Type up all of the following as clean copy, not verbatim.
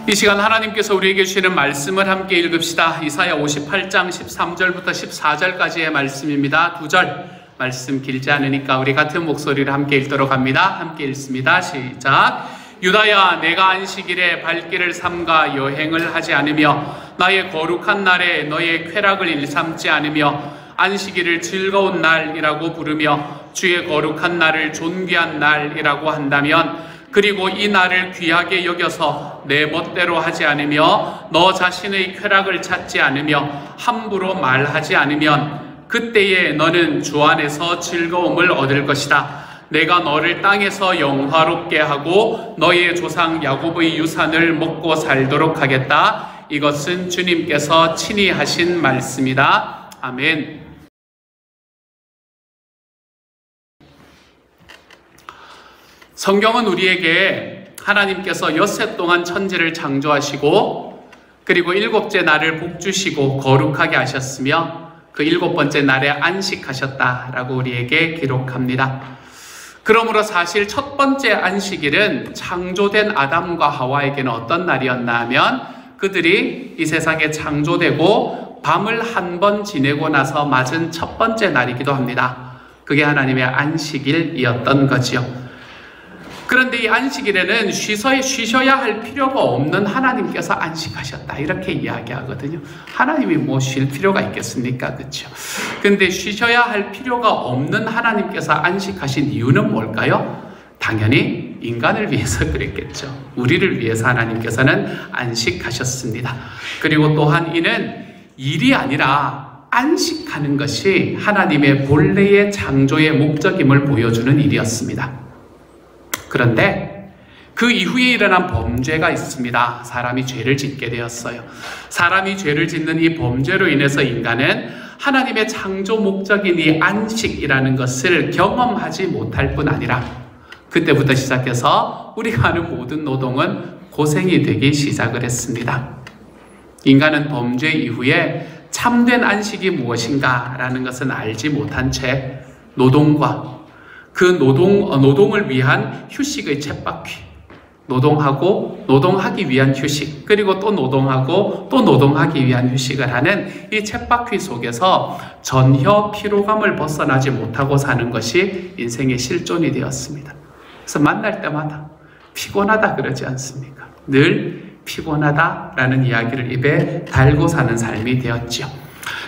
이 시간 하나님께서 우리에게 주시는 말씀을 함께 읽읍시다. 이사야 58장 13절부터 14절까지의 말씀입니다. 2절 말씀 길지 않으니까 우리 같은 목소리를 함께 읽도록 합니다. 함께 읽습니다. 시작. 유다야, 내가 안식일에 발길을 삼가 여행을 하지 않으며 나의 거룩한 날에 너의 쾌락을 일삼지 않으며 안식일을 즐거운 날이라고 부르며 주의 거룩한 날을 존귀한 날이라고 한다면, 그리고 이 날을 귀하게 여겨서 내 멋대로 하지 않으며 너 자신의 쾌락을 찾지 않으며 함부로 말하지 않으면 그때에 너는 주 안에서 즐거움을 얻을 것이다. 내가 너를 땅에서 영화롭게 하고 너의 조상 야곱의 유산을 먹고 살도록 하겠다. 이것은 주님께서 친히 하신 말씀이다. 아멘. 성경은 우리에게 하나님께서 엿새 동안 천지를 창조하시고 그리고 일곱째 날을 복주시고 거룩하게 하셨으며 그 일곱 번째 날에 안식하셨다라고 우리에게 기록합니다. 그러므로 사실 첫 번째 안식일은 창조된 아담과 하와에게는 어떤 날이었나 하면 그들이 이 세상에 창조되고 밤을 한 번 지내고 나서 맞은 첫 번째 날이기도 합니다. 그게 하나님의 안식일이었던 거지요. 그런데 이 안식일에는 쉬셔야 할 필요가 없는 하나님께서 안식하셨다, 이렇게 이야기하거든요. 하나님이 뭐 쉴 필요가 있겠습니까? 그렇죠? 근데 쉬셔야 할 필요가 없는 하나님께서 안식하신 이유는 뭘까요? 당연히 인간을 위해서 그랬겠죠. 우리를 위해서 하나님께서는 안식하셨습니다. 그리고 또한 이는 일이 아니라 안식하는 것이 하나님의 본래의 창조의 목적임을 보여주는 일이었습니다. 그런데 그 이후에 일어난 범죄가 있습니다. 사람이 죄를 짓게 되었어요. 사람이 죄를 짓는 이 범죄로 인해서 인간은 하나님의 창조 목적인 이 안식이라는 것을 경험하지 못할 뿐 아니라 그때부터 시작해서 우리가 하는 모든 노동은 고생이 되기 시작을 했습니다. 인간은 범죄 이후에 참된 안식이 무엇인가 라는 것은 알지 못한 채 노동과 그 노동을 위한 휴식의 쳇바퀴, 노동하기 위한 휴식, 그리고 또 노동하고 또 노동하기 위한 휴식을 하는 이 쳇바퀴 속에서 전혀 피로감을 벗어나지 못하고 사는 것이 인생의 실존이 되었습니다. 그래서 만날 때마다 피곤하다 그러지 않습니까? 늘 피곤하다라는 이야기를 입에 달고 사는 삶이 되었지요.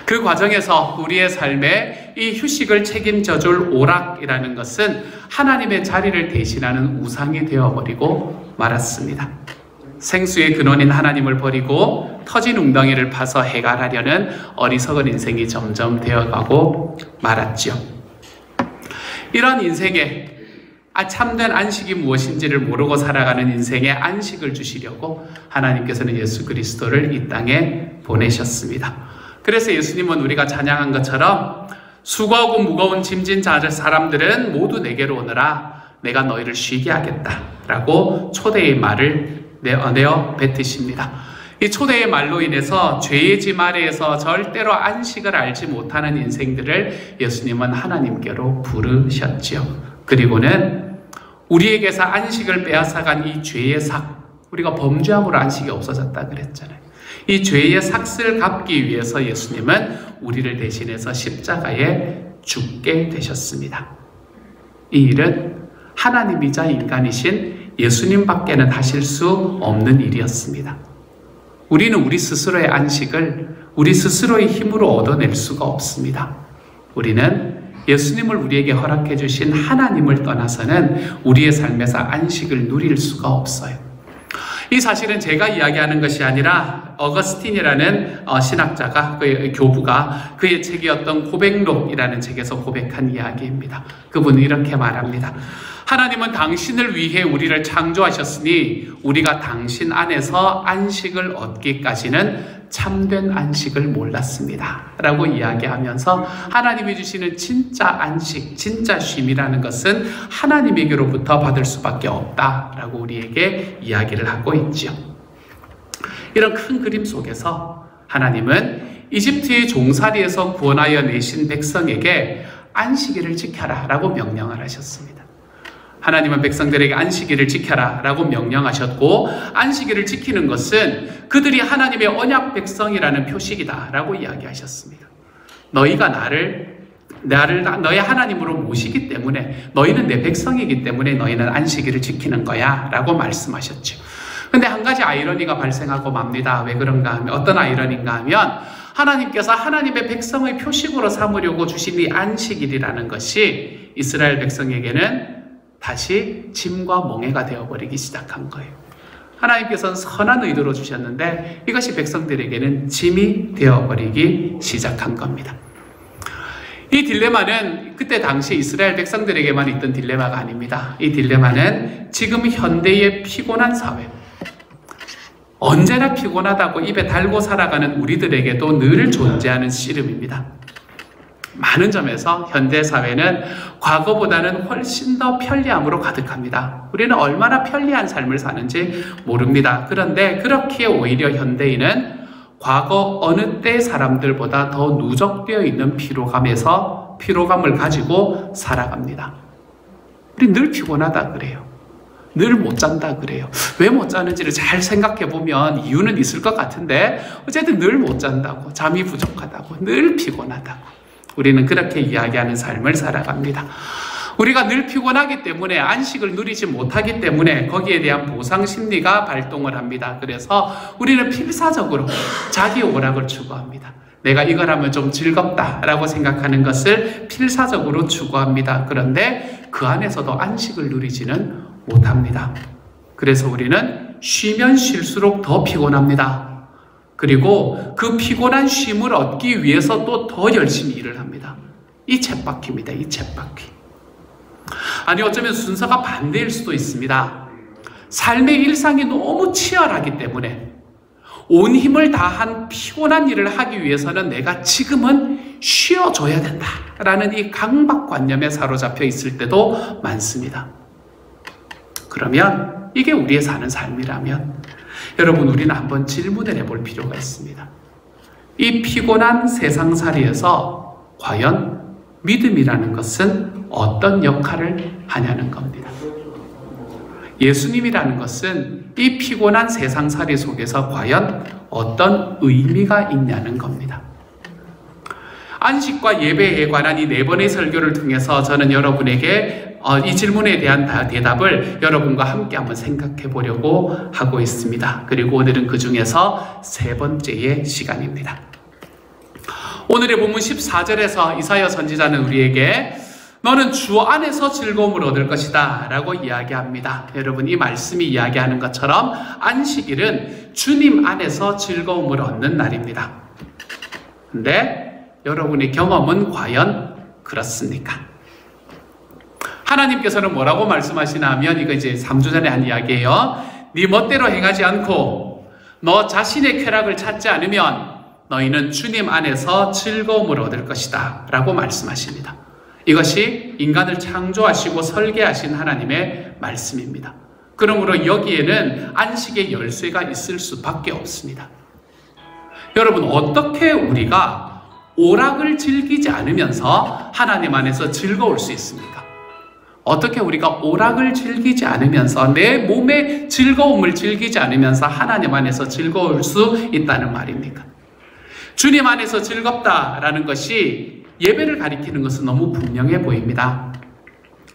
그 과정에서 우리의 삶에 이 휴식을 책임져줄 오락이라는 것은 하나님의 자리를 대신하는 우상이 되어버리고 말았습니다. 생수의 근원인 하나님을 버리고 터진 웅덩이를 파서 해결하려는 어리석은 인생이 점점 되어가고 말았죠. 이런 인생에 참된 안식이 무엇인지를 모르고 살아가는 인생에 안식을 주시려고 하나님께서는 예수 그리스도를 이 땅에 보내셨습니다. 그래서 예수님은 우리가 찬양한 것처럼 수고하고 무거운 짐진 사람들은 모두 내게로 오너라, 내가 너희를 쉬게 하겠다 라고 초대의 말을 내어 뱉으십니다. 이 초대의 말로 인해서 죄의 짐 아래에서 절대로 안식을 알지 못하는 인생들을 예수님은 하나님께로 부르셨지요. 그리고는 우리에게서 안식을 빼앗아간 이 죄의 삭, 우리가 범죄함으로 안식이 없어졌다 그랬잖아요. 이 죄의 삭을 갚기 위해서 예수님은 우리를 대신해서 십자가에 죽게 되셨습니다. 이 일은 하나님이자 인간이신 예수님밖에는 하실 수 없는 일이었습니다. 우리는 우리 스스로의 안식을 우리 스스로의 힘으로 얻어낼 수가 없습니다. 우리는 예수님을 우리에게 허락해 주신 하나님을 떠나서는 우리의 삶에서 안식을 누릴 수가 없어요. 이 사실은 제가 이야기하는 것이 아니라 어거스틴이라는 신학자가, 그의 교부가 그의 책이었던 고백록이라는 책에서 고백한 이야기입니다. 그분은 이렇게 말합니다. 하나님은 당신을 위해 우리를 창조하셨으니 우리가 당신 안에서 안식을 얻기까지는 참된 안식을 몰랐습니다 라고 이야기하면서 하나님이 주시는 진짜 안식, 진짜 쉼이라는 것은 하나님에게로부터 받을 수밖에 없다라고 우리에게 이야기를 하고 있죠. 이런 큰 그림 속에서 하나님은 이집트의 종살이에서 구원하여 내신 백성에게 안식일을 지켜라 라고 명령을 하셨습니다. 하나님은 백성들에게 안식일을 지켜라 라고 명령하셨고, 안식일을 지키는 것은 그들이 하나님의 언약 백성이라는 표식이다 라고 이야기하셨습니다. 너희가 나를 너의 하나님으로 모시기 때문에, 너희는 내 백성이기 때문에 너희는 안식일을 지키는 거야 라고 말씀하셨죠. 근데 한 가지 아이러니가 발생하고 맙니다. 왜 그런가 하면, 어떤 아이러니인가 하면, 하나님께서 하나님의 백성의 표식으로 삼으려고 주신 이 안식일이라는 것이 이스라엘 백성에게는 다시 짐과 멍해가 되어버리기 시작한 거예요. 하나님께서는 선한 의도로 주셨는데 이것이 백성들에게는 짐이 되어버리기 시작한 겁니다. 이 딜레마는 그때 당시 이스라엘 백성들에게만 있던 딜레마가 아닙니다. 이 딜레마는 지금 현대의 피곤한 사회, 언제나 피곤하다고 입에 달고 살아가는 우리들에게도 늘 존재하는 씨름입니다. 많은 점에서 현대사회는 과거보다는 훨씬 더 편리함으로 가득합니다. 우리는 얼마나 편리한 삶을 사는지 모릅니다. 그런데 그렇기에 오히려 현대인은 과거 어느 때 사람들보다 더 누적되어 있는 피로감을 가지고 살아갑니다. 우리 늘 피곤하다 그래요. 늘 못 잔다 그래요. 왜 못 자는지를 잘 생각해 보면 이유는 있을 것 같은데, 어쨌든 늘 못 잔다고, 잠이 부족하다고, 늘 피곤하다고, 우리는 그렇게 이야기하는 삶을 살아갑니다. 우리가 늘 피곤하기 때문에, 안식을 누리지 못하기 때문에 거기에 대한 보상 심리가 발동을 합니다. 그래서 우리는 필사적으로 자기 오락을 추구합니다. 내가 이걸 하면 좀 즐겁다라고 생각하는 것을 필사적으로 추구합니다. 그런데 그 안에서도 안식을 누리지는 못합니다. 그래서 우리는 쉬면 쉴수록 더 피곤합니다. 그리고 그 피곤한 쉼을 얻기 위해서 또 더 열심히 일을 합니다. 이 쳇바퀴입니다. 이 쳇바퀴. 아니, 어쩌면 순서가 반대일 수도 있습니다. 삶의 일상이 너무 치열하기 때문에 온 힘을 다한 피곤한 일을 하기 위해서는 내가 지금은 쉬어줘야 된다라는 이 강박관념에 사로잡혀 있을 때도 많습니다. 그러면 이게 우리의 사는 삶이라면 여러분, 우리는 한번 질문을 해볼 필요가 있습니다. 이 피곤한 세상살이에서 과연 믿음이라는 것은 어떤 역할을 하냐는 겁니다. 예수님이라는 것은 이 피곤한 세상살이 속에서 과연 어떤 의미가 있냐는 겁니다. 안식과 예배에 관한 이 4번의 설교를 통해서 저는 여러분에게 이 질문에 대한 대답을 여러분과 함께 한번 생각해 보려고 하고 있습니다. 그리고 오늘은 그 중에서 3번째의 시간입니다. 오늘의 본문 14절에서 이사야 선지자는 우리에게 너는 주 안에서 즐거움을 얻을 것이다 라고 이야기합니다. 여러분, 이 말씀이 이야기하는 것처럼 안식일은 주님 안에서 즐거움을 얻는 날입니다. 근데 여러분의 경험은 과연 그렇습니까? 하나님께서는 뭐라고 말씀하시나 하면, 이거 이제 3주 전에 한 이야기예요. 네 멋대로 행하지 않고 너 자신의 쾌락을 찾지 않으면 너희는 주님 안에서 즐거움을 얻을 것이다 라고 말씀하십니다. 이것이 인간을 창조하시고 설계하신 하나님의 말씀입니다. 그러므로 여기에는 안식의 열쇠가 있을 수밖에 없습니다. 여러분, 어떻게 우리가 오락을 즐기지 않으면서 하나님 안에서 즐거울 수 있습니까? 어떻게 우리가 오락을 즐기지 않으면서 내 몸의 즐거움을 즐기지 않으면서 하나님 안에서 즐거울 수 있다는 말입니까? 주님 안에서 즐겁다라는 것이 예배를 가리키는 것은 너무 분명해 보입니다.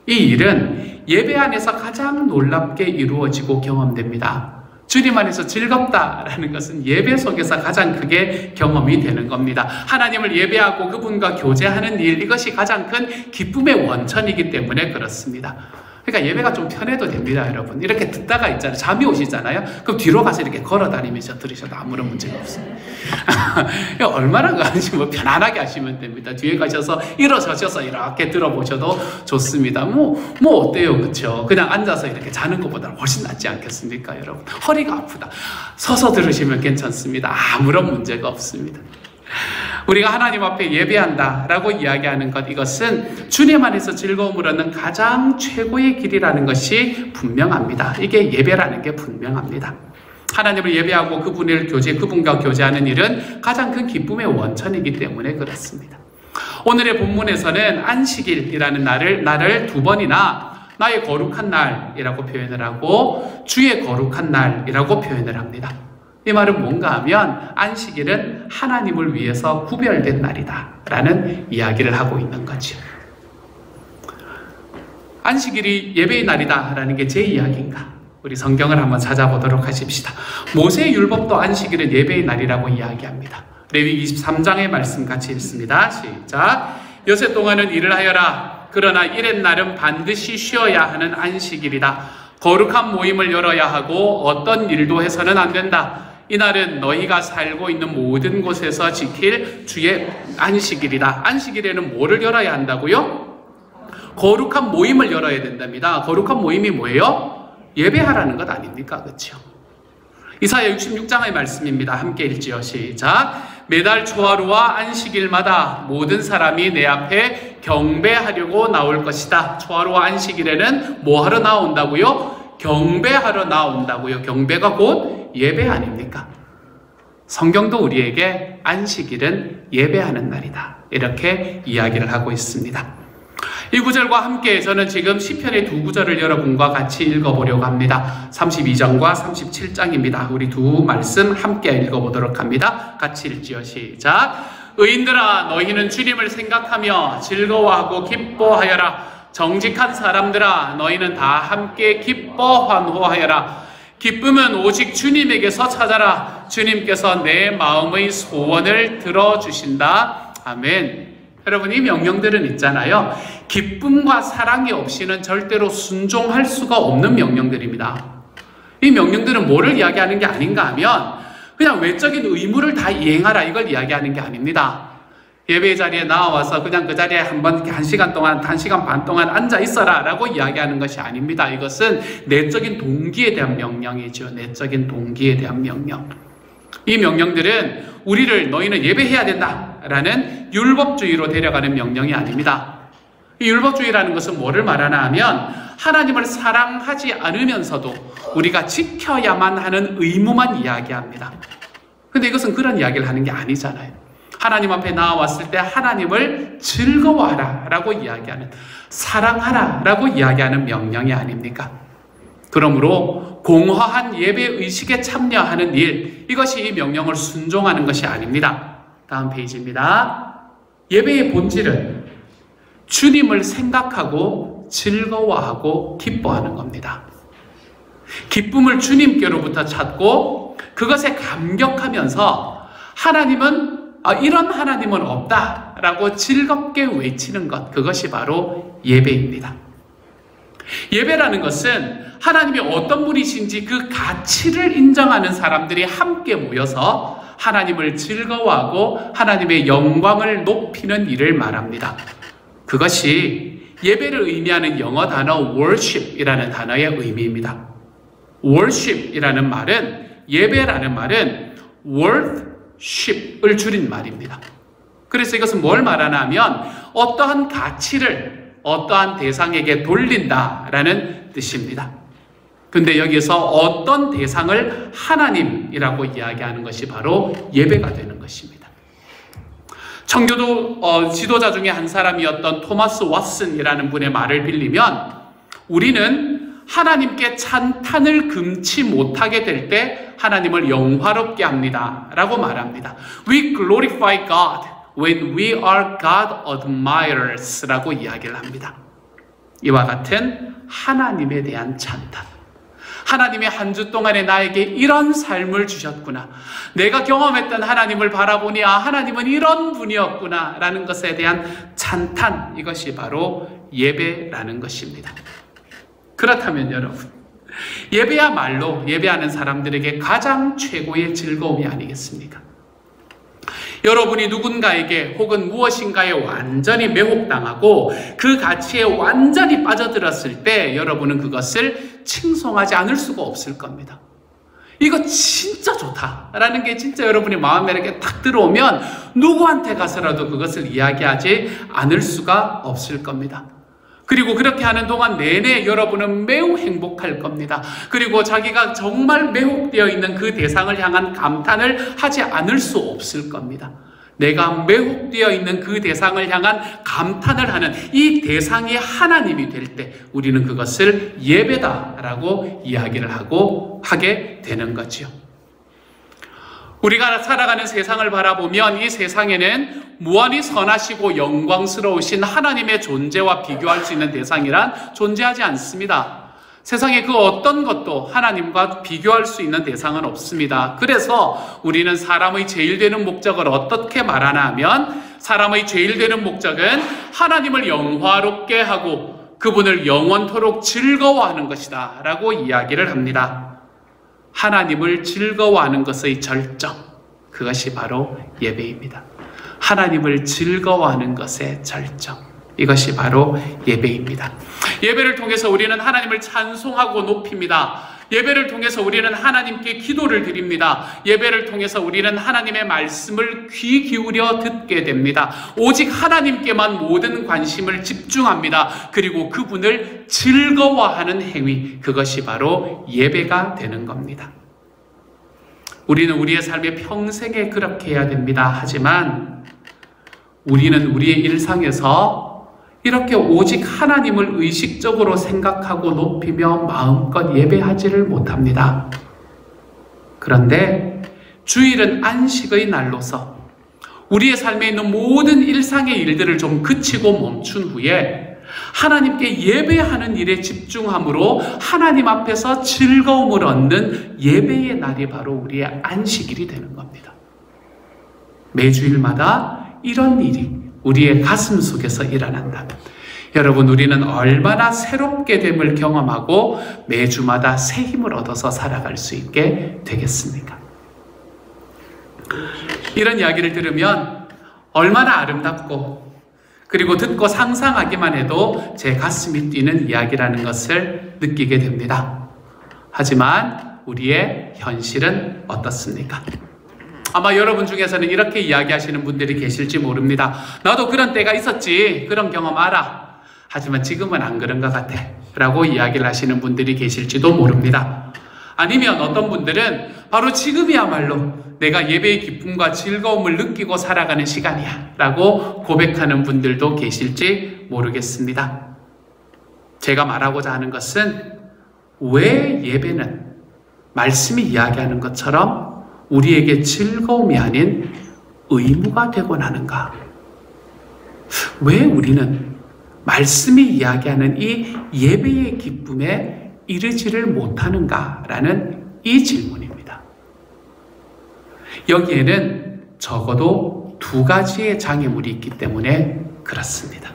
이 일은 예배 안에서 가장 놀랍게 이루어지고 경험됩니다. 주님 안에서 즐겁다라는 것은 예배 속에서 가장 크게 경험이 되는 겁니다. 하나님을 예배하고 그분과 교제하는 일, 이것이 가장 큰 기쁨의 원천이기 때문에 그렇습니다. 그러니까 예배가 좀 편해도 됩니다, 여러분. 이렇게 듣다가 있잖아요. 잠이 오시잖아요. 그럼 뒤로 가서 이렇게 걸어 다니면서 들으셔도 아무런 문제가 없어요. 얼마나 가시면 편안하게 하시면 됩니다. 뒤에 가셔서 일어서셔서 이렇게 들어보셔도 좋습니다. 뭐 어때요, 그렇죠? 그냥 앉아서 이렇게 자는 것보다 훨씬 낫지 않겠습니까, 여러분? 허리가 아프다. 서서 들으시면 괜찮습니다. 아무런 문제가 없습니다. 우리가 하나님 앞에 예배한다 라고 이야기하는 것, 이것은 주님 안에서 즐거움을 얻는 가장 최고의 길이라는 것이 분명합니다. 이게 예배라는 게 분명합니다. 하나님을 예배하고 그분과 교제하는 일은 가장 큰 기쁨의 원천이기 때문에 그렇습니다. 오늘의 본문에서는 안식일이라는 날을 2번이나 나의 거룩한 날이라고 표현을 하고 주의 거룩한 날이라고 표현을 합니다. 이 말은 뭔가 하면 안식일은 하나님을 위해서 구별된 날이다 라는 이야기를 하고 있는 거죠. 안식일이 예배의 날이다 라는 게 제 이야기인가? 우리 성경을 한번 찾아보도록 하십시다. 모세의 율법도 안식일은 예배의 날이라고 이야기합니다. 레위기 23장의 말씀 같이 읽습니다. 시작. 여세 동안은 일을 하여라. 그러나 일의 날은 반드시 쉬어야 하는 안식일이다. 거룩한 모임을 열어야 하고 어떤 일도 해서는 안 된다. 이날은 너희가 살고 있는 모든 곳에서 지킬 주의 안식일이다. 안식일에는 뭐를 열어야 한다고요? 거룩한 모임을 열어야 된답니다. 거룩한 모임이 뭐예요? 예배하라는 것 아닙니까? 그렇죠? 이사야 66장의 말씀입니다. 함께 읽지요. 시작. 매달 초하루와 안식일마다 모든 사람이 내 앞에 경배하려고 나올 것이다. 초하루와 안식일에는 뭐 하러 나온다고요? 경배하러 나온다고요. 경배가 곧 예배 아닙니까? 성경도 우리에게 안식일은 예배하는 날이다. 이렇게 이야기를 하고 있습니다. 이 구절과 함께 저는 지금 시편의 두 구절을 여러분과 같이 읽어보려고 합니다. 32장과 37장입니다. 우리 두 말씀 함께 읽어보도록 합니다. 같이 읽지요. 시작. 의인들아 너희는 주님을 생각하며 즐거워하고 기뻐하여라. 정직한 사람들아 너희는 다 함께 기뻐 환호하여라. 기쁨은 오직 주님에게서 찾아라. 주님께서 내 마음의 소원을 들어주신다. 아멘. 여러분, 이 명령들은 있잖아요. 기쁨과 사랑이 없이는 절대로 순종할 수가 없는 명령들입니다. 이 명령들은 뭐를 이야기하는 게 아닌가 하면 그냥 외적인 의무를 다 이행하라 이걸 이야기하는 게 아닙니다. 예배 자리에 나와서 그냥 그 자리에 한번 1시간 동안, 1시간 반 동안 앉아 있어라 라고 이야기하는 것이 아닙니다. 이것은 내적인 동기에 대한 명령이죠. 내적인 동기에 대한 명령. 이 명령들은 우리를 너희는 예배해야 된다 라는 율법주의로 데려가는 명령이 아닙니다. 이 율법주의라는 것은 뭐를 말하나 하면 하나님을 사랑하지 않으면서도 우리가 지켜야만 하는 의무만 이야기합니다. 근데 이것은 그런 이야기를 하는 게 아니잖아요. 하나님 앞에 나왔을 때 하나님을 즐거워하라 라고 이야기하는, 사랑하라 라고 이야기하는 명령이 아닙니까? 그러므로 공허한 예배 의식에 참여하는 일, 이것이 이 명령을 순종하는 것이 아닙니다. 다음 페이지입니다. 예배의 본질은 주님을 생각하고 즐거워하고 기뻐하는 겁니다. 기쁨을 주님께로부터 찾고 그것에 감격하면서 하나님은 이런 하나님은 없다라고 즐겁게 외치는 것, 그것이 바로 예배입니다. 예배라는 것은 하나님이 어떤 분이신지 그 가치를 인정하는 사람들이 함께 모여서 하나님을 즐거워하고 하나님의 영광을 높이는 일을 말합니다. 그것이 예배를 의미하는 영어 단어 worship이라는 단어의 의미입니다. worship이라는 말은, 예배라는 말은 worship을 줄인 말입니다. 그래서 이것은 뭘 말하나 하면 어떠한 가치를 어떠한 대상에게 돌린다라는 뜻입니다. 근데 여기서 어떤 대상을 하나님이라고 이야기하는 것이 바로 예배가 되는 것입니다. 청교도 지도자 중에 한 사람이었던 토마스 왓슨이라는 분의 말을 빌리면 우리는 하나님께 찬탄을 금치 못하게 될 때 하나님을 영화롭게 합니다 라고 말합니다. We glorify God when we are God admirers 라고 이야기를 합니다. 이와 같은 하나님에 대한 찬탄, 하나님의 한 주 동안에 나에게 이런 삶을 주셨구나, 내가 경험했던 하나님을 바라보니 하나님은 이런 분이었구나 라는 것에 대한 찬탄, 이것이 바로 예배라는 것입니다. 그렇다면 여러분, 예배야말로 예배하는 사람들에게 가장 최고의 즐거움이 아니겠습니까? 여러분이 누군가에게 혹은 무엇인가에 완전히 매혹당하고 그 가치에 완전히 빠져들었을 때 여러분은 그것을 칭송하지 않을 수가 없을 겁니다. 이거 진짜 좋다라는 게 진짜 여러분의 마음에 이렇게 탁 들어오면 누구한테 가서라도 그것을 이야기하지 않을 수가 없을 겁니다. 그리고 그렇게 하는 동안 내내 여러분은 매우 행복할 겁니다. 그리고 자기가 정말 매혹되어 있는 그 대상을 향한 감탄을 하지 않을 수 없을 겁니다. 내가 매혹되어 있는 그 대상을 향한 감탄을 하는 이 대상이 하나님이 될 때 우리는 그것을 예배다라고 이야기를 하게 되는 거지요. 우리가 살아가는 세상을 바라보면 이 세상에는 무한히 선하시고 영광스러우신 하나님의 존재와 비교할 수 있는 대상이란 존재하지 않습니다. 세상에 그 어떤 것도 하나님과 비교할 수 있는 대상은 없습니다. 그래서 우리는 사람의 제일 되는 목적을 어떻게 말하나 하면 사람의 제일 되는 목적은 하나님을 영화롭게 하고 그분을 영원토록 즐거워하는 것이다 라고 이야기를 합니다. 하나님을 즐거워하는 것의 절정, 그것이 바로 예배입니다. 하나님을 즐거워하는 것의 절정, 이것이 바로 예배입니다. 예배를 통해서 우리는 하나님을 찬송하고 높입니다. 예배를 통해서 우리는 하나님께 기도를 드립니다. 예배를 통해서 우리는 하나님의 말씀을 귀 기울여 듣게 됩니다. 오직 하나님께만 모든 관심을 집중합니다. 그리고 그분을 즐거워하는 행위, 그것이 바로 예배가 되는 겁니다. 우리는 우리의 삶의 평생에 그렇게 해야 됩니다. 하지만 우리는 우리의 일상에서 이렇게 오직 하나님을 의식적으로 생각하고 높이며 마음껏 예배하지를 못합니다. 그런데 주일은 안식의 날로서 우리의 삶에 있는 모든 일상의 일들을 좀 그치고 멈춘 후에 하나님께 예배하는 일에 집중함으로 하나님 앞에서 즐거움을 얻는 예배의 날이 바로 우리의 안식일이 되는 겁니다. 매주일마다 이런 일이 우리의 가슴 속에서 일어난다. 여러분, 우리는 얼마나 새롭게 됨을 경험하고 매주마다 새 힘을 얻어서 살아갈 수 있게 되겠습니까? 이런 이야기를 들으면 얼마나 아름답고 그리고 듣고 상상하기만 해도 제 가슴이 뛰는 이야기라는 것을 느끼게 됩니다. 하지만 우리의 현실은 어떻습니까? 아마 여러분 중에서는 이렇게 이야기하시는 분들이 계실지 모릅니다. 나도 그런 때가 있었지. 그런 경험 알아. 하지만 지금은 안 그런 것 같아. 라고 이야기를 하시는 분들이 계실지도 모릅니다. 아니면 어떤 분들은 바로 지금이야말로 내가 예배의 기쁨과 즐거움을 느끼고 살아가는 시간이야. 라고 고백하는 분들도 계실지 모르겠습니다. 제가 말하고자 하는 것은 왜 예배는 말씀이 이야기하는 것처럼 우리에게 즐거움이 아닌 의무가 되곤 하는가? 왜 우리는 말씀이 이야기하는 이 예배의 기쁨에 이르지를 못하는가라는 이 질문입니다. 여기에는 적어도 두 가지의 장애물이 있기 때문에 그렇습니다.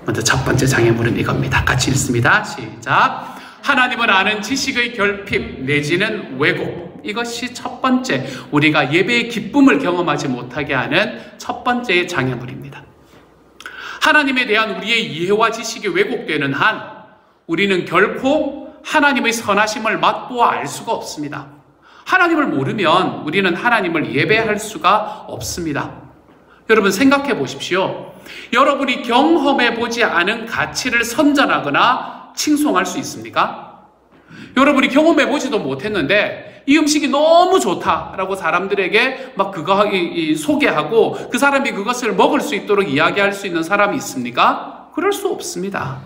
먼저 첫 번째 장애물은 이겁니다. 같이 읽습니다. 시작. 하나님을 아는 지식의 결핍 내지는 왜곡. 이것이 첫 번째, 우리가 예배의 기쁨을 경험하지 못하게 하는 첫 번째의 장애물입니다. 하나님에 대한 우리의 이해와 지식이 왜곡되는 한 우리는 결코 하나님의 선하심을 맛보아 알 수가 없습니다. 하나님을 모르면 우리는 하나님을 예배할 수가 없습니다. 여러분 생각해 보십시오. 여러분이 경험해 보지 않은 가치를 선전하거나 칭송할 수 있습니까? 여러분이 경험해 보지도 못했는데 이 음식이 너무 좋다라고 사람들에게 막 그거 소개하고 그 사람이 그것을 먹을 수 있도록 이야기할 수 있는 사람이 있습니까? 그럴 수 없습니다.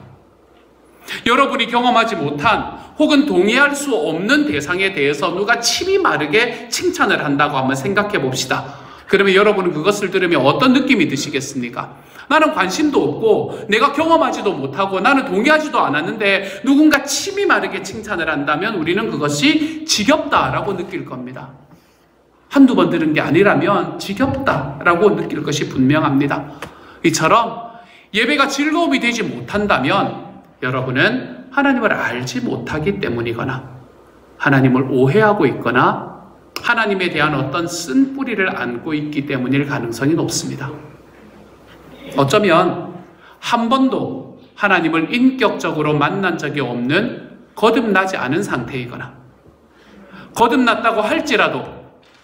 여러분이 경험하지 못한 혹은 동의할 수 없는 대상에 대해서 누가 침이 마르게 칭찬을 한다고 한번 생각해 봅시다. 그러면 여러분은 그것을 들으면 어떤 느낌이 드시겠습니까? 나는 관심도 없고 내가 경험하지도 못하고 나는 동의하지도 않았는데 누군가 침이 마르게 칭찬을 한다면 우리는 그것이 지겹다라고 느낄 겁니다. 한두 번 들은 게 아니라면 지겹다라고 느낄 것이 분명합니다. 이처럼 예배가 즐거움이 되지 못한다면 여러분은 하나님을 알지 못하기 때문이거나 하나님을 오해하고 있거나 하나님에 대한 어떤 쓴뿌리를 안고 있기 때문일 가능성이 높습니다. 어쩌면 한 번도 하나님을 인격적으로 만난 적이 없는 거듭나지 않은 상태이거나 거듭났다고 할지라도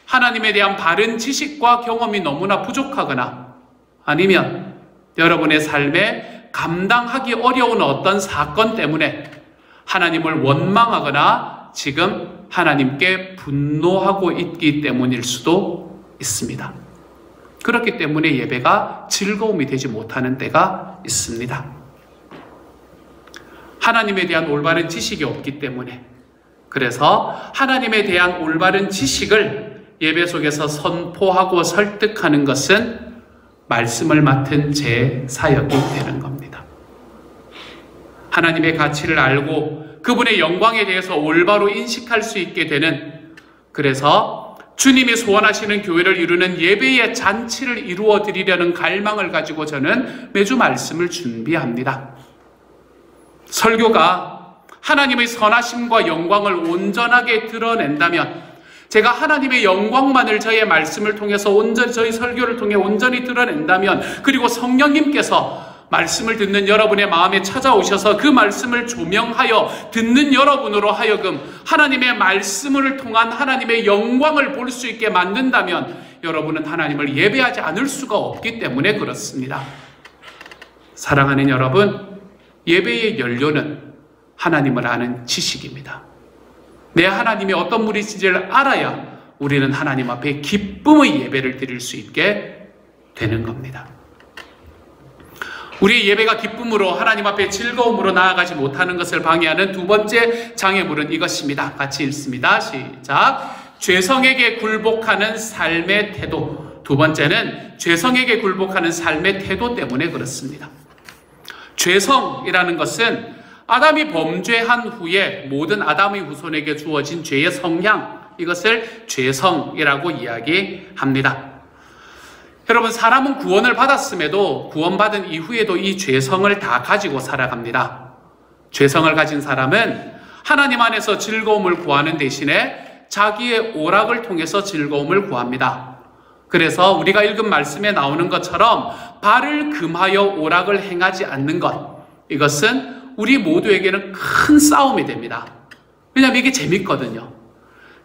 하나님에 대한 바른 지식과 경험이 너무나 부족하거나 아니면 여러분의 삶에 감당하기 어려운 어떤 사건 때문에 하나님을 원망하거나 지금 하나님께 분노하고 있기 때문일 수도 있습니다. 그렇기 때문에 예배가 즐거움이 되지 못하는 때가 있습니다. 하나님에 대한 올바른 지식이 없기 때문에, 그래서 하나님에 대한 올바른 지식을 예배 속에서 선포하고 설득하는 것은 말씀을 맡은 제 사역이 되는 겁니다. 하나님의 가치를 알고 그분의 영광에 대해서 올바로 인식할 수 있게 되는, 그래서 주님이 소원하시는 교회를 이루는 예배의 잔치를 이루어 드리려는 갈망을 가지고 저는 매주 말씀을 준비합니다. 설교가 하나님의 선하심과 영광을 온전하게 드러낸다면, 제가 하나님의 영광만을 저의 말씀을 통해서 온전히, 저희 설교를 통해 온전히 드러낸다면, 그리고 성령님께서 말씀을 듣는 여러분의 마음에 찾아오셔서 그 말씀을 조명하여 듣는 여러분으로 하여금 하나님의 말씀을 통한 하나님의 영광을 볼 수 있게 만든다면, 여러분은 하나님을 예배하지 않을 수가 없기 때문에 그렇습니다. 사랑하는 여러분, 예배의 연료는 하나님을 아는 지식입니다. 내 하나님이 어떤 분이신지를 알아야 우리는 하나님 앞에 기쁨의 예배를 드릴 수 있게 되는 겁니다. 우리의 예배가 기쁨으로 하나님 앞에 즐거움으로 나아가지 못하는 것을 방해하는 두 번째 장애물은 이것입니다. 같이 읽습니다. 시작. 죄성에게 굴복하는 삶의 태도. 두 번째는 죄성에게 굴복하는 삶의 태도 때문에 그렇습니다. 죄성이라는 것은 아담이 범죄한 후에 모든 아담의 후손에게 주어진 죄의 성향, 이것을 죄성이라고 이야기합니다. 여러분, 사람은 구원을 받았음에도 구원받은 이후에도 이 죄성을 다 가지고 살아갑니다. 죄성을 가진 사람은 하나님 안에서 즐거움을 구하는 대신에 자기의 오락을 통해서 즐거움을 구합니다. 그래서 우리가 읽은 말씀에 나오는 것처럼 발을 금하여 오락을 행하지 않는 것, 이것은 우리 모두에게는 큰 싸움이 됩니다. 왜냐하면 이게 재밌거든요.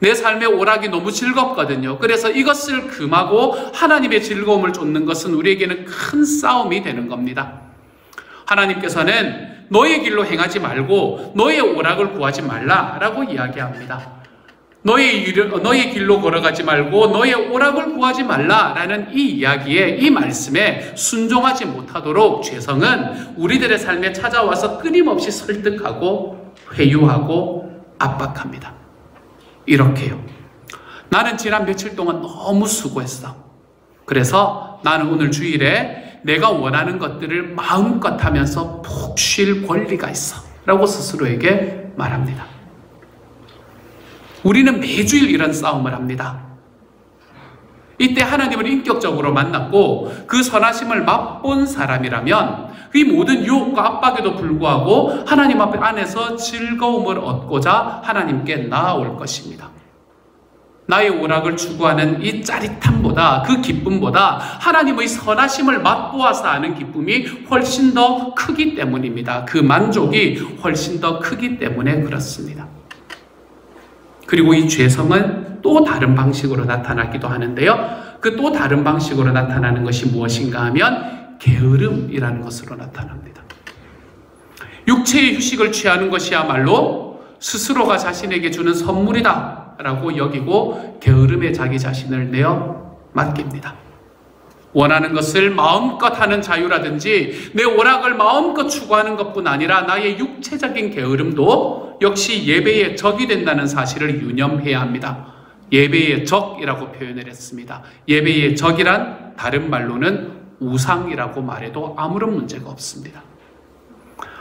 내 삶의 오락이 너무 즐겁거든요. 그래서 이것을 금하고 하나님의 즐거움을 쫓는 것은 우리에게는 큰 싸움이 되는 겁니다. 하나님께서는 너의 길로 행하지 말고 너의 오락을 구하지 말라라고 이야기합니다. 너의 길로 걸어가지 말고 너의 오락을 구하지 말라라는 이 이야기에, 이 말씀에 순종하지 못하도록 죄성은 우리들의 삶에 찾아와서 끊임없이 설득하고 회유하고 압박합니다. 이렇게요. 나는 지난 며칠 동안 너무 수고했어. 그래서 나는 오늘 주일에 내가 원하는 것들을 마음껏 하면서 푹 쉴 권리가 있어 라고 스스로에게 말합니다. 우리는 매주일 이런 싸움을 합니다. 이때 하나님을 인격적으로 만났고 그 선하심을 맛본 사람이라면 이 모든 유혹과 압박에도 불구하고 하나님 앞에 안에서 즐거움을 얻고자 하나님께 나아올 것입니다. 나의 오락을 추구하는 이 짜릿함보다, 그 기쁨보다 하나님의 선하심을 맛보아서 아는 기쁨이 훨씬 더 크기 때문입니다. 그 만족이 훨씬 더 크기 때문에 그렇습니다. 그리고 이 죄성은 또 다른 방식으로 나타나기도 하는데요. 그 또 다른 방식으로 나타나는 것이 무엇인가 하면 게으름이라는 것으로 나타납니다. 육체의 휴식을 취하는 것이야말로 스스로가 자신에게 주는 선물이다 라고 여기고 게으름에 자기 자신을 내어 맡깁니다. 원하는 것을 마음껏 하는 자유라든지 내 오락을 마음껏 추구하는 것뿐 아니라 나의 육체적인 게으름도 역시 예배의 적이 된다는 사실을 유념해야 합니다. 예배의 적이라고 표현을 했습니다. 예배의 적이란 다른 말로는 우상이라고 말해도 아무런 문제가 없습니다.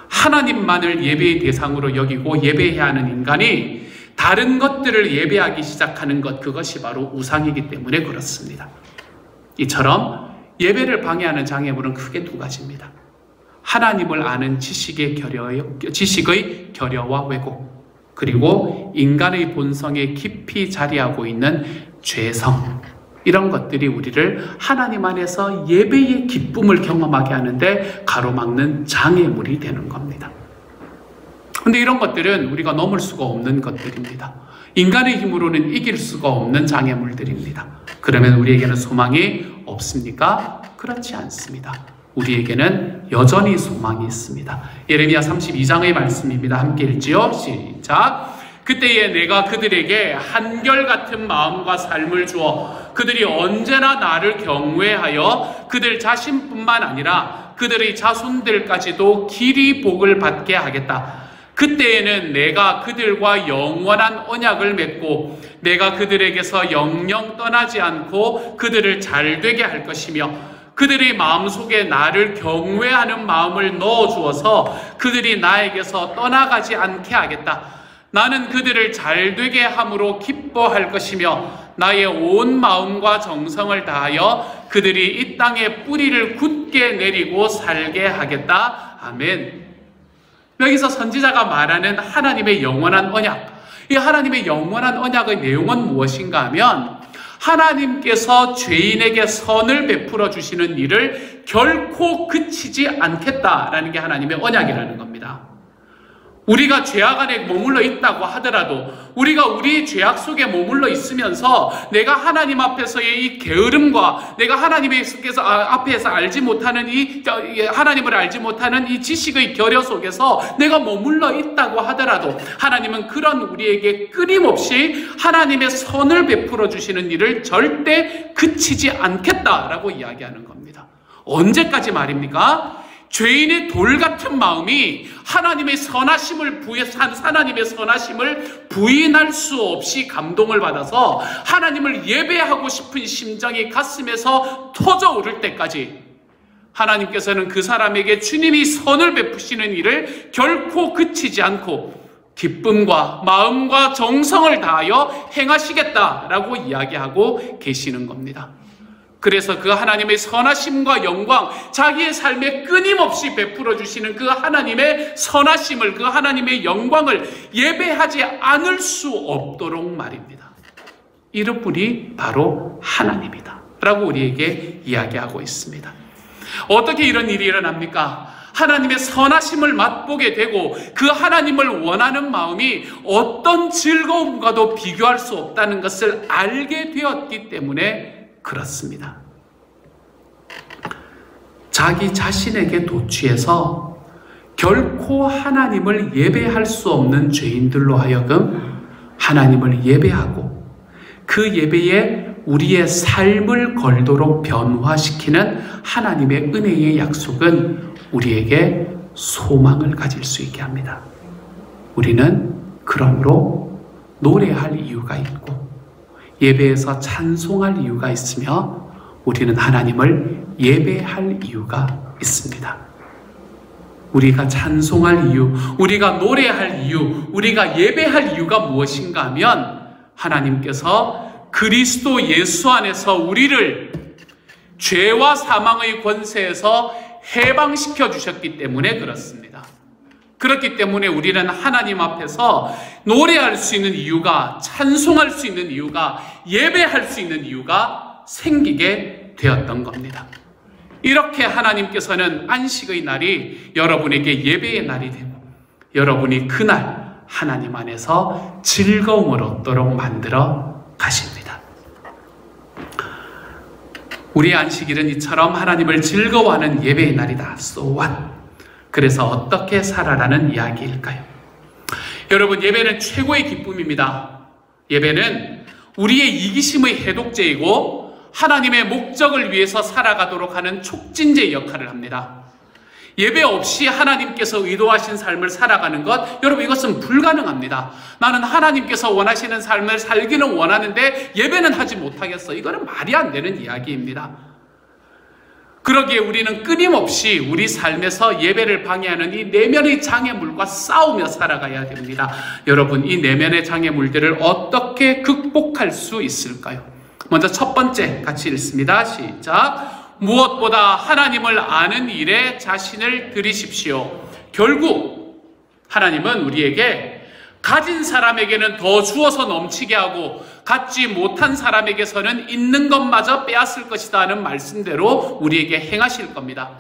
하나님만을 예배의 대상으로 여기고 예배해야 하는 인간이 다른 것들을 예배하기 시작하는 것, 그것이 바로 우상이기 때문에 그렇습니다. 이처럼 예배를 방해하는 장애물은 크게 두 가지입니다. 하나님을 아는 지식의 결여와 왜곡, 그리고 인간의 본성에 깊이 자리하고 있는 죄성, 이런 것들이 우리를 하나님 안에서 예배의 기쁨을 경험하게 하는데 가로막는 장애물이 되는 겁니다. 그런데 이런 것들은 우리가 넘을 수가 없는 것들입니다. 인간의 힘으로는 이길 수가 없는 장애물들입니다. 그러면 우리에게는 소망이 없습니까? 그렇지 않습니다. 우리에게는 여전히 소망이 있습니다. 예레미야 32장의 말씀입니다. 함께 읽지요. 시작. 그때에 내가 그들에게 한결같은 마음과 삶을 주어 그들이 언제나 나를 경외하여 그들 자신뿐만 아니라 그들의 자손들까지도 길이 복을 받게 하겠다. 그때에는 내가 그들과 영원한 언약을 맺고 내가 그들에게서 영영 떠나지 않고 그들을 잘되게 할 것이며 그들의 마음속에 나를 경외하는 마음을 넣어주어서 그들이 나에게서 떠나가지 않게 하겠다. 나는 그들을 잘되게 함으로 기뻐할 것이며 나의 온 마음과 정성을 다하여 그들이 이 땅에 뿌리를 굳게 내리고 살게 하겠다. 아멘. 여기서 선지자가 말하는 하나님의 영원한 언약, 이 하나님의 영원한 언약의 내용은 무엇인가 하면 하나님께서 죄인에게 선을 베풀어 주시는 일을 결코 그치지 않겠다라는 게 하나님의 언약이라는 겁니다. 우리가 죄악 안에 머물러 있다고 하더라도 우리가 우리 죄악 속에 머물러 있으면서 내가 하나님 앞에서의 이 게으름과 내가 앞에서 알지 못하는 하나님을 알지 못하는 이 지식의 결여 속에서 내가 머물러 있다고 하더라도 하나님은 그런 우리에게 끊임없이 하나님의 선을 베풀어 주시는 일을 절대 그치지 않겠다라고 이야기하는 겁니다. 언제까지 말입니까? 죄인의 돌 같은 마음이 하나님의 선하심을 부인할 수 없이 감동을 받아서 하나님을 예배하고 싶은 심정이 가슴에서 터져 오를 때까지 하나님께서는 그 사람에게 주님이 선을 베푸시는 일을 결코 그치지 않고 기쁨과 마음과 정성을 다하여 행하시겠다라고 이야기하고 계시는 겁니다. 그래서 그 하나님의 선하심과 영광, 자기의 삶에 끊임없이 베풀어 주시는 그 하나님의 선하심을, 그 하나님의 영광을 예배하지 않을 수 없도록 말입니다. 이름뿐이 바로 하나님이다 라고 우리에게 이야기하고 있습니다. 어떻게 이런 일이 일어납니까? 하나님의 선하심을 맛보게 되고 그 하나님을 원하는 마음이 어떤 즐거움과도 비교할 수 없다는 것을 알게 되었기 때문에 그렇습니다. 자기 자신에게 도취해서 결코 하나님을 예배할 수 없는 죄인들로 하여금 하나님을 예배하고 그 예배에 우리의 삶을 걸도록 변화시키는 하나님의 은혜의 약속은 우리에게 소망을 가질 수 있게 합니다. 우리는 그러므로 노래할 이유가 있고 예배에서 찬송할 이유가 있으며 우리는 하나님을 예배할 이유가 있습니다. 우리가 찬송할 이유, 우리가 노래할 이유, 우리가 예배할 이유가 무엇인가 하면 하나님께서 그리스도 예수 안에서 우리를 죄와 사망의 권세에서 해방시켜 주셨기 때문에 그렇습니다. 그렇기 때문에 우리는 하나님 앞에서 노래할 수 있는 이유가, 찬송할 수 있는 이유가, 예배할 수 있는 이유가 생기게 되었던 겁니다. 이렇게 하나님께서는 안식의 날이 여러분에게 예배의 날이 되고 여러분이 그날 하나님 안에서 즐거움을 얻도록 만들어 가십니다. 우리의 안식일은 이처럼 하나님을 즐거워하는 예배의 날이다. So what? 그래서 어떻게 살아라는 이야기일까요? 여러분, 예배는 최고의 기쁨입니다. 예배는 우리의 이기심의 해독제이고 하나님의 목적을 위해서 살아가도록 하는 촉진제 역할을 합니다. 예배 없이 하나님께서 의도하신 삶을 살아가는 것, 여러분 이것은 불가능합니다. 나는 하나님께서 원하시는 삶을 살기는 원하는데 예배는 하지 못하겠어. 이거는 말이 안 되는 이야기입니다. 그러기에 우리는 끊임없이 우리 삶에서 예배를 방해하는 이 내면의 장애물과 싸우며 살아가야 됩니다. 여러분, 이 내면의 장애물들을 어떻게 극복할 수 있을까요? 먼저 첫 번째 같이 읽습니다. 시작. 무엇보다 하나님을 아는 일에 자신을 들이십시오. 결국 하나님은 우리에게 가진 사람에게는 더 주어서 넘치게 하고 갖지 못한 사람에게서는 있는 것마저 빼앗을 것이다 하는 말씀대로 우리에게 행하실 겁니다.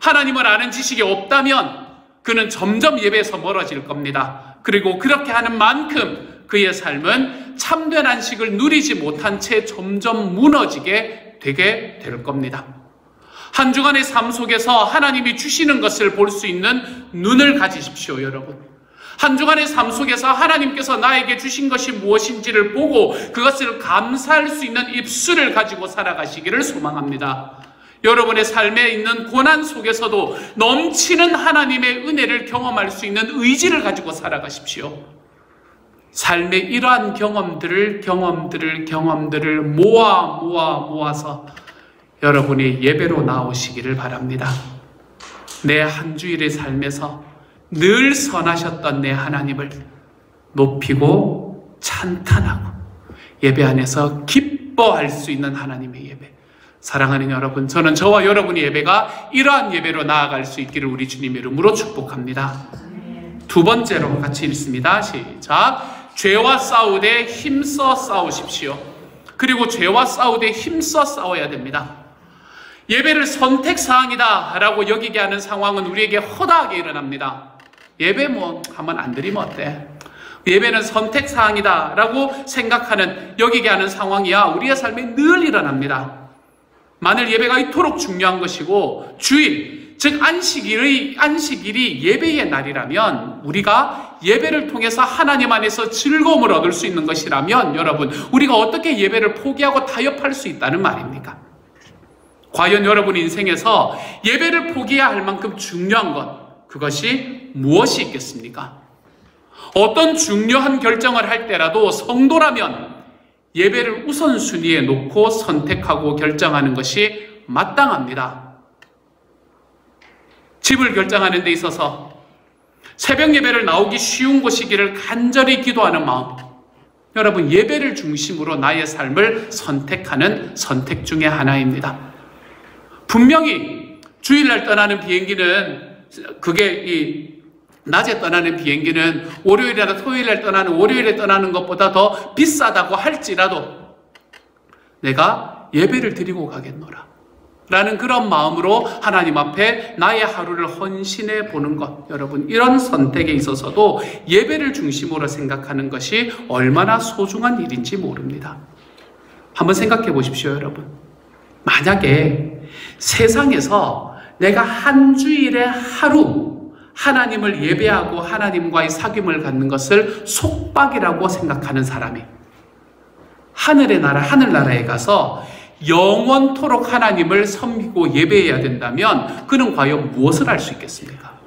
하나님을 아는 지식이 없다면 그는 점점 예배에서 멀어질 겁니다. 그리고 그렇게 하는 만큼 그의 삶은 참된 안식을 누리지 못한 채 점점 무너지게 되게 될 겁니다. 한 주간의 삶 속에서 하나님이 주시는 것을 볼 수 있는 눈을 가지십시오, 여러분. 한 주간의 삶 속에서 하나님께서 나에게 주신 것이 무엇인지를 보고 그것을 감사할 수 있는 입술을 가지고 살아가시기를 소망합니다. 여러분의 삶에 있는 고난 속에서도 넘치는 하나님의 은혜를 경험할 수 있는 의지를 가지고 살아가십시오. 삶의 이러한 경험들을 모아서 여러분이 예배로 나오시기를 바랍니다. 내 한 주일의 삶에서 늘 선하셨던 내 하나님을 높이고 찬탄하고 예배 안에서 기뻐할 수 있는 하나님의 예배. 사랑하는 여러분, 저는 저와 여러분의 예배가 이러한 예배로 나아갈 수 있기를 우리 주님 이름으로 축복합니다. 두 번째로 같이 읽습니다. 시작. 죄와 싸우되 힘써 싸우십시오. 그리고 죄와 싸우되 힘써 싸워야 됩니다. 예배를 선택사항이다 라고 여기게 하는 상황은 우리에게 허다하게 일어납니다. 예배 한번 안 드리면 어때? 예배는 선택사항이다 라고 생각하는, 여기게 하는 상황이야 우리의 삶에 늘 일어납니다. 만일 예배가 이토록 중요한 것이고 주일, 즉 안식일이 예배의 날이라면, 우리가 예배를 통해서 하나님 안에서 즐거움을 얻을 수 있는 것이라면, 여러분, 우리가 어떻게 예배를 포기하고 타협할 수 있다는 말입니까? 과연 여러분 인생에서 예배를 포기해야 할 만큼 중요한 것, 그것이 무엇이 있겠습니까? 어떤 중요한 결정을 할 때라도 성도라면 예배를 우선순위에 놓고 선택하고 결정하는 것이 마땅합니다. 집을 결정하는 데 있어서 새벽 예배를 나오기 쉬운 곳이기를 간절히 기도하는 마음, 여러분, 예배를 중심으로 나의 삶을 선택하는 선택 중에 하나입니다. 분명히 주일날 떠나는 비행기는, 낮에 떠나는 비행기는 월요일이나 토요일에 떠나는 것보다 더 비싸다고 할지라도 내가 예배를 드리고 가겠노라 라는 그런 마음으로 하나님 앞에 나의 하루를 헌신해 보는 것, 여러분, 이런 선택에 있어서도 예배를 중심으로 생각하는 것이 얼마나 소중한 일인지 모릅니다. 한번 생각해 보십시오, 여러분. 만약에 세상에서 내가 한 주일에 하루 하나님을 예배하고 하나님과의 사귐을 갖는 것을 속박이라고 생각하는 사람이 하늘나라에 가서 영원토록 하나님을 섬기고 예배해야 된다면 그는 과연 무엇을 할 수 있겠습니까?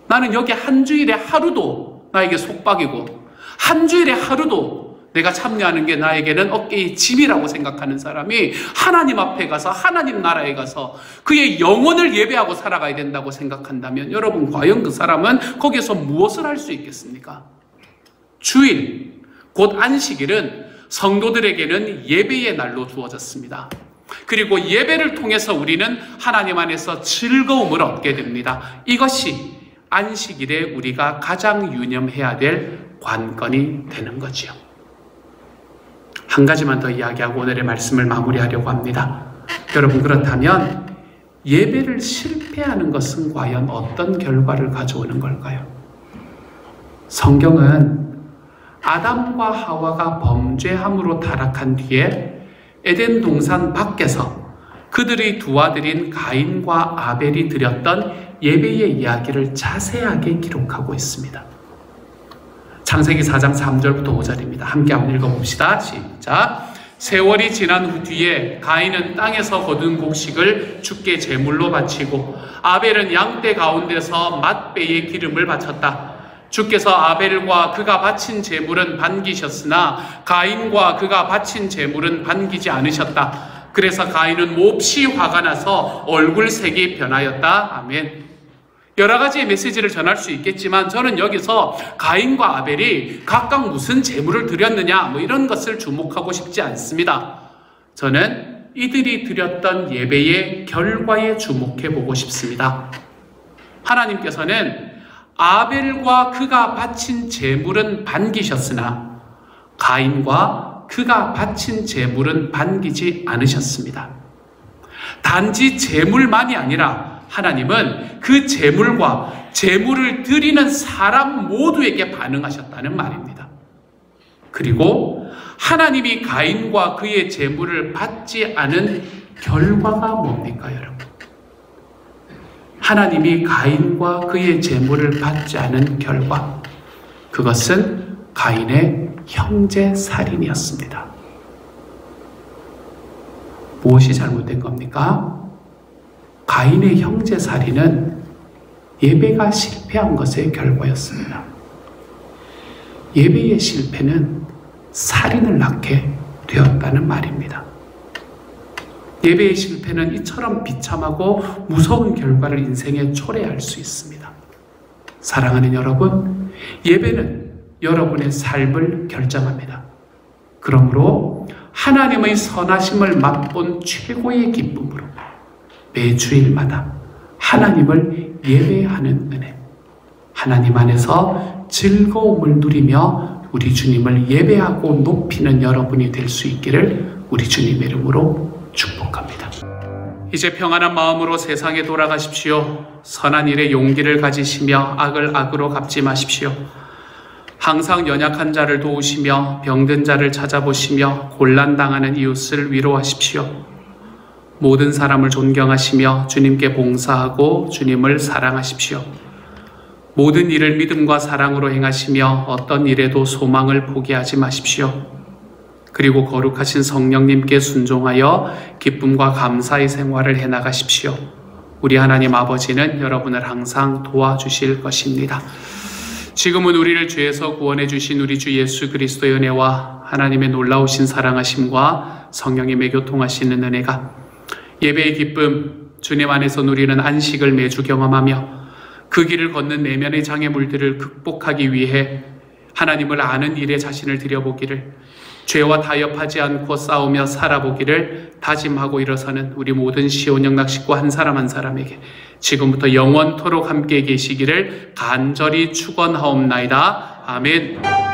나는 여기 한 주일에 하루도 나에게 속박이고, 한 주일에 하루도 내가 참여하는 게 나에게는 어깨의 짐이라고 생각하는 사람이 하나님 앞에 가서, 하나님 나라에 가서 그의 영혼을 예배하고 살아가야 된다고 생각한다면, 여러분, 과연 그 사람은 거기서 무엇을 할 수 있겠습니까? 주일, 곧 안식일은 성도들에게는 예배의 날로 주어졌습니다. 그리고 예배를 통해서 우리는 하나님 안에서 즐거움을 얻게 됩니다. 이것이 안식일에 우리가 가장 유념해야 될 관건이 되는 거지요. 한 가지만 더 이야기하고 오늘의 말씀을 마무리하려고 합니다. 여러분, 그렇다면 예배를 실패하는 것은 과연 어떤 결과를 가져오는 걸까요? 성경은 아담과 하와가 범죄함으로 타락한 뒤에 에덴 동산 밖에서 그들의 두 아들인 가인과 아벨이 드렸던 예배의 이야기를 자세하게 기록하고 있습니다. 창세기 4장 3절부터 5절입니다. 함께 한번 읽어봅시다. 시작. 세월이 지난 후 뒤에 가인은 땅에서 거둔 곡식을 주께 제물로 바치고 아벨은 양떼 가운데서 맏배에 기름을 바쳤다. 주께서 아벨과 그가 바친 제물은 반기셨으나 가인과 그가 바친 제물은 반기지 않으셨다. 그래서 가인은 몹시 화가 나서 얼굴색이 변하였다. 아멘. 여러 가지의 메시지를 전할 수 있겠지만 저는 여기서 가인과 아벨이 각각 무슨 제물을 드렸느냐 이런 것을 주목하고 싶지 않습니다. 저는 이들이 드렸던 예배의 결과에 주목해 보고 싶습니다. 하나님께서는 아벨과 그가 바친 제물은 반기셨으나 가인과 그가 바친 제물은 반기지 않으셨습니다. 단지 제물만이 아니라 하나님은 그 제물과 제물을 드리는 사람 모두에게 반응하셨다는 말입니다. 그리고 하나님이 가인과 그의 제물을 받지 않은 결과가 뭡니까, 여러분? 하나님이 가인과 그의 제물을 받지 않은 결과, 그것은 가인의 형제 살인이었습니다. 무엇이 잘못된 겁니까? 가인의 형제 살인은 예배가 실패한 것의 결과였습니다. 예배의 실패는 살인을 낳게 되었다는 말입니다. 예배의 실패는 이처럼 비참하고 무서운 결과를 인생에 초래할 수 있습니다. 사랑하는 여러분, 예배는 여러분의 삶을 결정합니다. 그러므로 하나님의 선하심을 맛본 최고의 기쁨으로 매주일마다 하나님을 예배하는 은혜, 하나님 안에서 즐거움을 누리며 우리 주님을 예배하고 높이는 여러분이 될 수 있기를 우리 주님의 이름으로 축복합니다. 이제 평안한 마음으로 세상에 돌아가십시오. 선한 일에 용기를 가지시며 악을 악으로 갚지 마십시오. 항상 연약한 자를 도우시며 병든 자를 찾아보시며 곤란당하는 이웃을 위로하십시오. 모든 사람을 존경하시며 주님께 봉사하고 주님을 사랑하십시오. 모든 일을 믿음과 사랑으로 행하시며 어떤 일에도 소망을 포기하지 마십시오. 그리고 거룩하신 성령님께 순종하여 기쁨과 감사의 생활을 해나가십시오. 우리 하나님 아버지는 여러분을 항상 도와주실 것입니다. 지금은 우리를 죄에서 구원해 주신 우리 주 예수 그리스도의 은혜와 하나님의 놀라우신 사랑하심과 성령님의 교통하시는 은혜가 예배의 기쁨, 주님 안에서 누리는 안식을 매주 경험하며 그 길을 걷는 내면의 장애물들을 극복하기 위해 하나님을 아는 일에 자신을 들여보기를, 죄와 타협하지 않고 싸우며 살아보기를 다짐하고 일어서는 우리 모든 시온영락 식구 한 사람 한 사람에게 지금부터 영원토록 함께 계시기를 간절히 축원하옵나이다. 아멘.